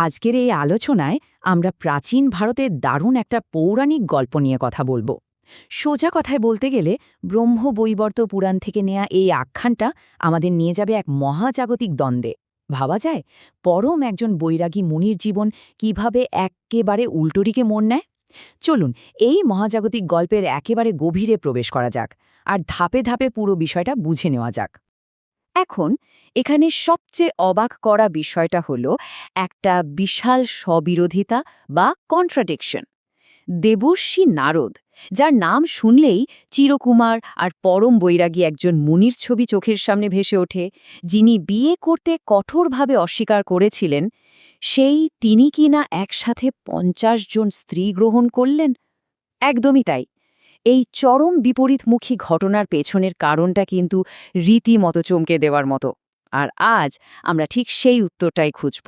আজকের এই আলোচনায় আমরা প্রাচীন ভারতের দারুণ একটা পৌরাণিক গল্প নিয়ে কথা বলবো। সোজা কথায় বলতে গেলে ব্রহ্মবৈবর্ত পুরাণ থেকে নেয়া এই আখ্যানটা আমাদের নিয়ে যাবে এক মহাজাগতিক দ্বন্দ্বে। ভাবা যায় পরম একজন বৈরাগী মুনির জীবন কিভাবে একেবারে উল্টোদিকে মোড় নেয়। চলুন এই মহাজাগতিক গল্পের একেবারে গভীরে প্রবেশ করা যাক আর ধাপে ধাপে পুরো বিষয়টা বুঝে নেওয়া যাক। এখন এখানে সবচেয়ে অবাক করা বিষয়টা হলো একটা বিশাল স্ববিরোধিতা বা কন্ট্রাডিকশন। দেবর্ষি নারদ, যার নাম শুনলেই চিরকুমার আর পরম বৈরাগী একজন মুনির ছবি চোখের সামনে ভেসে ওঠে, যিনি বিয়ে করতে কঠোরভাবে অস্বীকার করেছিলেন, তিনি কিনা একসাথে ৫০ জন স্ত্রী গ্রহণ করলেন। একদমই তাই। এই চরম বিপরীতমুখী ঘটনার পেছনের কারণটা কিন্তু রীতিমতো চমকে দেওয়ার মতো। আর আজ আমরা ঠিক সেই উত্তরটাই খুঁজব।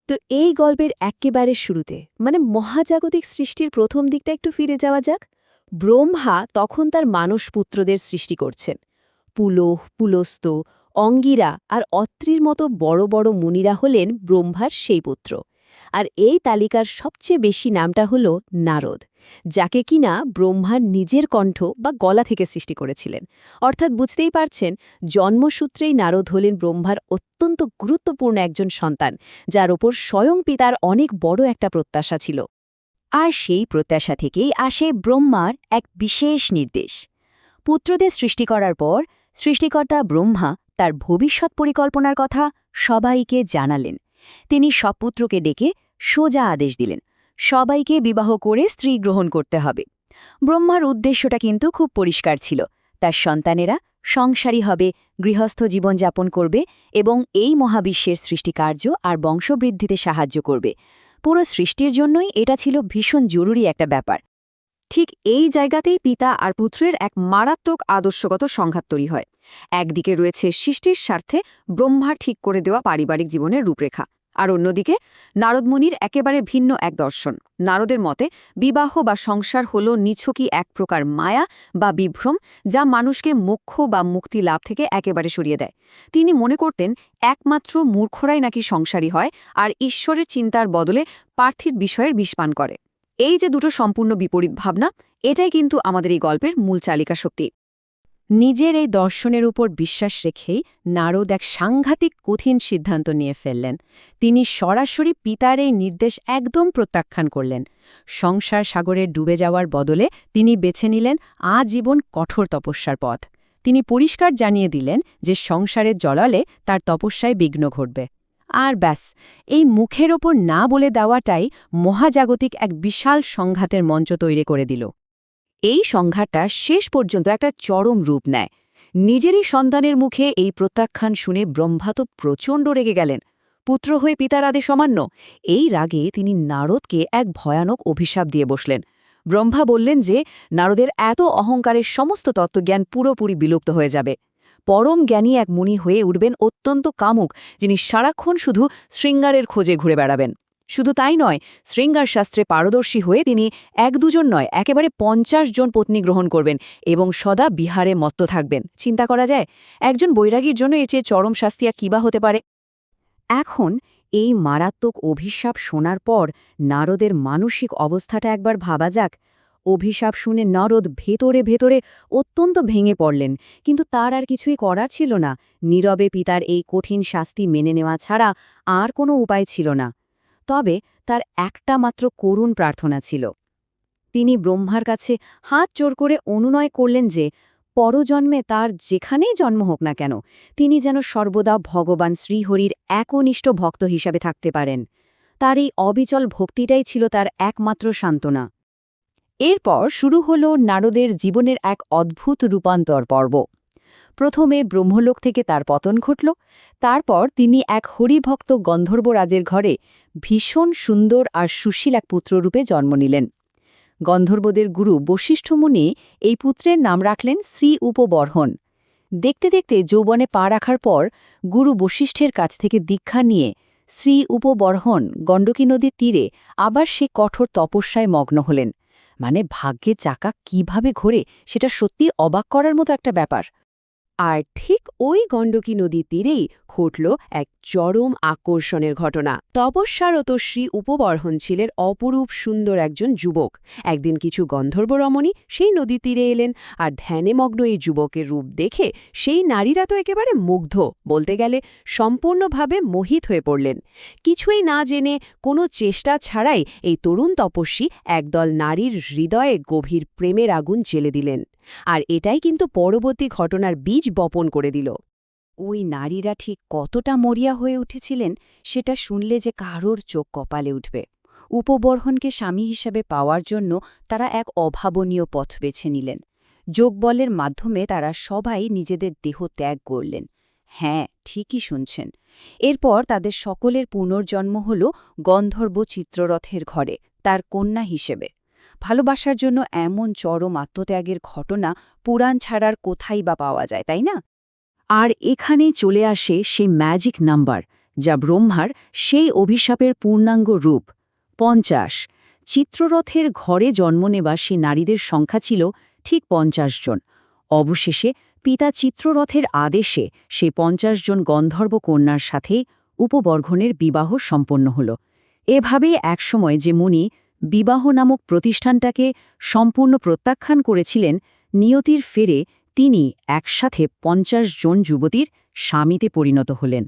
তো এই গল্পের একেবারে শুরুতে মহাজাগতিক সৃষ্টির প্রথম দিকটা একটু ফিরে যাওয়া যাক। ব্রহ্মা তখন তার মানসপুত্রদের সৃষ্টি করছেন। পুলহ, পুলস্ত, অঙ্গিরা আর অত্রির মতো বড় বড় মুনিরা হলেন ব্রহ্মার সেই পুত্র। আর এই তালিকার সবচেয়ে বেশি নামটা হল নারদ, যাকে কিনা ব্রহ্মার নিজের কণ্ঠ বা গলা থেকে সৃষ্টি করেছিলেন। অর্থাৎ বুঝতেই পারছেন, জন্মসূত্রেই নারদ হলেন ব্রহ্মার অত্যন্ত গুরুত্বপূর্ণ একজন সন্তান, যার ওপর স্বয়ং পিতার অনেক বড় একটা প্রত্যাশা ছিল। আর সেই প্রত্যাশা থেকেই আসে ব্রহ্মার এক বিশেষ নির্দেশ। পুত্রদের সৃষ্টি করার পর সৃষ্টিকর্তা ব্রহ্মা তার ভবিষ্যৎ পরিকল্পনার কথা সবাইকে জানালেন। তিনি সব পুত্রকে ডেকে সোজা আদেশ দিলেন, সবাইকে বিবাহ করে স্ত্রী গ্রহণ করতে হবে। ব্রহ্মার উদ্দেশ্যটা কিন্তু খুব পরিষ্কার ছিল। তার সন্তানেরা সংসারী হবে, গৃহস্থ জীবনযাপন করবে এবং এই মহাবিশ্বের সৃষ্টিকার্য আর বংশবৃদ্ধিতে সাহায্য করবে। পুরো সৃষ্টির জন্যই এটা ছিল ভীষণ জরুরি একটা ব্যাপার। ঠিক এই জায়গাতেই পিতা আর পুত্রের এক মারাত্মক আদর্শগত সংঘাত তৈরি হয়। একদিকে রয়েছে সৃষ্টির স্বার্থে ব্রহ্মার ঠিক করে দেওয়া পারিবারিক জীবনের রূপরেখা, আর অন্যদিকে নারদমুনির একেবারে ভিন্ন এক দর্শন। নারদের মতে বিবাহ বা সংসার হল নিছকই এক প্রকার মায়া বা বিভ্রম, যা মানুষকে মোক্ষ বা মুক্তি লাভ থেকে একেবারে সরিয়ে দেয়। তিনি মনে করতেন একমাত্র মূর্খরাই নাকি সংসারী হয় আর ঈশ্বরের চিন্তার বদলে পার্থিব বিষয়ের বিষপান করে। এই যে দুটো সম্পূর্ণ বিপরীত ভাবনা, এটাই কিন্তু আমাদের এই গল্পের মূল চালিকা শক্তি। নিজের এই দর্শনের উপর বিশ্বাস রেখেই নারদ এক সাংঘাতিক কঠিন সিদ্ধান্ত নিয়ে ফেললেন। তিনি সরাসরি পিতার এই নির্দেশ একদম প্রত্যাখ্যান করলেন। সংসার সাগরে ডুবে যাওয়ার বদলে তিনি বেছে নিলেন আজীবন কঠোর তপস্যার পথ। তিনি পরিষ্কার জানিয়ে দিলেন যে সংসারের জলালে তার তপস্যায় বিঘ্ন ঘটবে। আর ব্যাস, এই মুখের ওপর না বলে দেওয়াটাই মহাজাগতিক এক বিশাল সংঘাতের মঞ্চ তৈরি করে দিল। এই সংঘাতটা শেষ পর্যন্ত একটা চরম রূপ নেয়। নিজেরই সন্তানের মুখে এই প্রত্যাখ্যান শুনে ব্রহ্মা তো প্রচণ্ড রেগে গেলেন। পুত্র হয়ে পিতার আদেশ অমান্য, এই রাগে তিনি নারদকে এক ভয়ানক অভিশাপ দিয়ে বসলেন। ব্রহ্মা বললেন যে নারদের এত অহংকারের সমস্ত তত্ত্বজ্ঞান পুরোপুরি বিলুপ্ত হয়ে যাবে। পরম জ্ঞানী এক মুনি হয়ে উঠবেন অত্যন্ত কামুক, যিনি সারাক্ষণ শুধু শৃঙ্গারের খোঁজে ঘুরে বেড়াবেন। শুধু তাই নয়, শৃঙ্গার শাস্ত্রে পারদর্শী হয়ে তিনি এক দুজন নয়, একেবারে ৫০ জন পত্নী গ্রহণ করবেন এবং সদা বিহারে মত্ত থাকবেন। চিন্তা করা যায়, একজন বৈরাগীর জন্য এর চেয়ে চরম শাস্তি আর কিবা হতে পারে। এখন এই মারাত্মক অভিশাপ শোনার পর নারদের মানসিক অবস্থাটা একবার ভাবা যাক। অভিশাপ শুনে নারদ ভেতরে ভেতরে অত্যন্ত ভেঙে পড়লেন, কিন্তু তার আর কিছুই করার ছিল না। নীরবে পিতার এই কঠিন শাস্তি মেনে নেওয়া ছাড়া আর কোনো উপায় ছিল না। তবে তার একটা মাত্র করুণ প্রার্থনা ছিল। তিনি ব্রহ্মার কাছে হাত জোড় করে অনুনয় করলেন যে পরজন্মে তার যেখানেই জন্ম হোক না কেন, তিনি যেন সর্বদা ভগবান শ্রীহরির একনিষ্ঠ ভক্ত হিসাবে থাকতে পারেন। তার এই অবিচল ভক্তিটাই ছিল তার একমাত্র সান্ত্বনা। এরপর শুরু হল নারদের জীবনের এক অদ্ভুত রূপান্তর পর্ব। প্রথমে ব্রহ্মলোক থেকে তার পতন ঘটল। তারপর তিনি এক হরিভক্ত গন্ধর্বরাজের ঘরে ভীষণ সুন্দর আর সুশীল এক পুত্ররূপে জন্ম নিলেন। গন্ধর্বদের গুরু বশিষ্ঠ মুনি এই পুত্রের নাম রাখলেন শ্রী উপবর্হণ। দেখতে দেখতে যৌবনে পা রাখার পর গুরু বশিষ্ঠের কাছ থেকে দীক্ষা নিয়ে শ্রী উপবর্হণ গণ্ডকী নদীর তীরে আবার সে কঠোর তপস্যায় মগ্ন হলেন। ভাগ্যের চাকা কিভাবে ঘোরে সেটা সত্যি অবাক করার মতো একটা ব্যাপার। আর ঠিক ওই গণ্ডকী নদীর তীরেই ঘটল এক চরম আকর্ষণের ঘটনা। তপস্যারত শ্রী উপবর্হন ছিলেন অপরূপ সুন্দর একজন যুবক। একদিন কিছু গন্ধর্ব রমণী সেই নদীর তীরে এলেন, আর ধ্যানে মগ্ন এই যুবকের রূপ দেখে সেই নারীরা তো একেবারে মুগ্ধ, বলতে গেলে সম্পূর্ণভাবে মোহিত হয়ে পড়লেন। কিছুই না জেনে, কোনো চেষ্টা ছাড়াই এই তরুণ তপস্বী একদল নারীর হৃদয়ে গভীর প্রেমের আগুন জ্বেলে দিলেন। আর এটাই কিন্তু পরবর্তী ঘটনার বীজ বপন করে দিল। ওই নারীরা ঠিক কতটা মরিয়া হয়ে উঠেছিলেন সেটা শুনলে যে কারোর চোখ কপালে উঠবে। উপবর্হনকে স্বামী হিসেবে পাওয়ার জন্য তারা এক অভাবনীয় পথ বেছে নিলেন। যোগবলের মাধ্যমে তারা সবাই নিজেদের দেহ ত্যাগ করলেন। হ্যাঁ, ঠিকই শুনছেন। এরপর তাদের সকলের পুনর্জন্ম হল গন্ধর্ব চিত্ররথের ঘরে, তার কন্যা হিসেবে। ভালোবাসার জন্য এমন চরম আত্মত্যাগের ঘটনা পুরাণ ছাড়ার কোথায় বা পাওয়া যায়, তাই না? আর এখানেই চলে আসে সেই ম্যাজিক নাম্বার, যা ব্রহ্মার সেই অভিশাপের পূর্ণাঙ্গ রূপ 50। চিত্ররথের ঘরে জন্ম নেওয়া সেই নারীদের সংখ্যা ছিল ঠিক 50 জন। অবশেষে পিতা চিত্ররথের আদেশে সেই 50 জন গন্ধর্ব কন্যার সাথে উপবর্ঘনের বিবাহ সম্পন্ন হল। এভাবেই একসময় যে মুনি বিবাহ নামক প্রতিষ্ঠানটাকে সম্পূর্ণ প্রত্যাখ্যান করেছিলেন, নিয়তির ফেরে তিনি একসাথে 50 জন যুবতীর স্বামীতে পরিণত হলেন।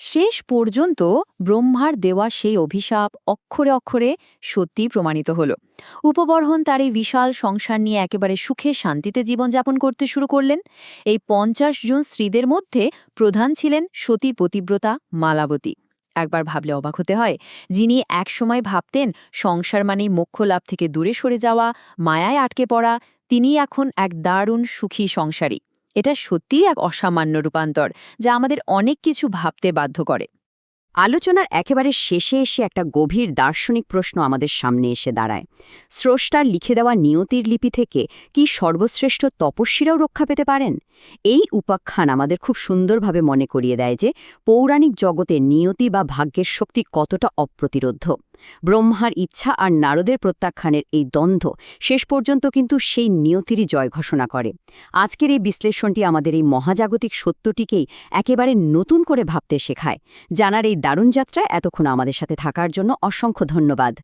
শেষ পর্যন্ত ব্রহ্মার দেওয়া সেই অভিশাপ অক্ষরে অক্ষরে সত্যিই প্রমাণিত হল। উপবর্হন তার এই বিশাল সংসার নিয়ে একেবারে সুখে শান্তিতে জীবনযাপন করতে শুরু করলেন। এই 50 জন স্ত্রীদের মধ্যে প্রধান ছিলেন সতী পতিব্রতা মালাবতী। একবার ভাবলে অবাক হতে হয়, যিনি একসময় ভাবতেন সংসার মানেই মোক্ষ লাভ থেকে দূরে সরে যাওয়া, মায়ায় আটকে পড়া, তিনি এখন এক দারুণ সুখী সংসারী। এটা সত্যিই এক অসামান্য রূপান্তর, যা আমাদের অনেক কিছু ভাবতে বাধ্য করে। আলোচনার একেবারে শেষে এসে একটা গভীর দার্শনিক প্রশ্ন আমাদের সামনে এসে দাঁড়ায়। স্রষ্টার লিখে দেওয়া নিয়তির লিপি থেকে কি সর্বশ্রেষ্ঠ তপস্বীরাও রক্ষা পেতে পারেন? এই উপাখ্যান আমাদের খুব সুন্দরভাবে মনে করিয়ে দেয় যে পৌরাণিক জগতে নিয়তি বা ভাগ্যের শক্তি কতটা অপ্রতিরোধ্য। ব্রহ্মার ইচ্ছা আর নারদের প্রত্যাখ্যানের এই দ্বন্দ্ব শেষ পর্যন্ত কিন্তু সেই নিয়তিরই জয় ঘোষণা করে। আজকের এই বিশ্লেষণটি আমাদের এই মহাজাগতিক সত্যটিকেই একেবারে নতুন করে ভাবতে শেখায়। জানার এই দারুণ যাত্রায় এতক্ষণ আমাদের সাথে থাকার জন্য অসংখ্য ধন্যবাদ।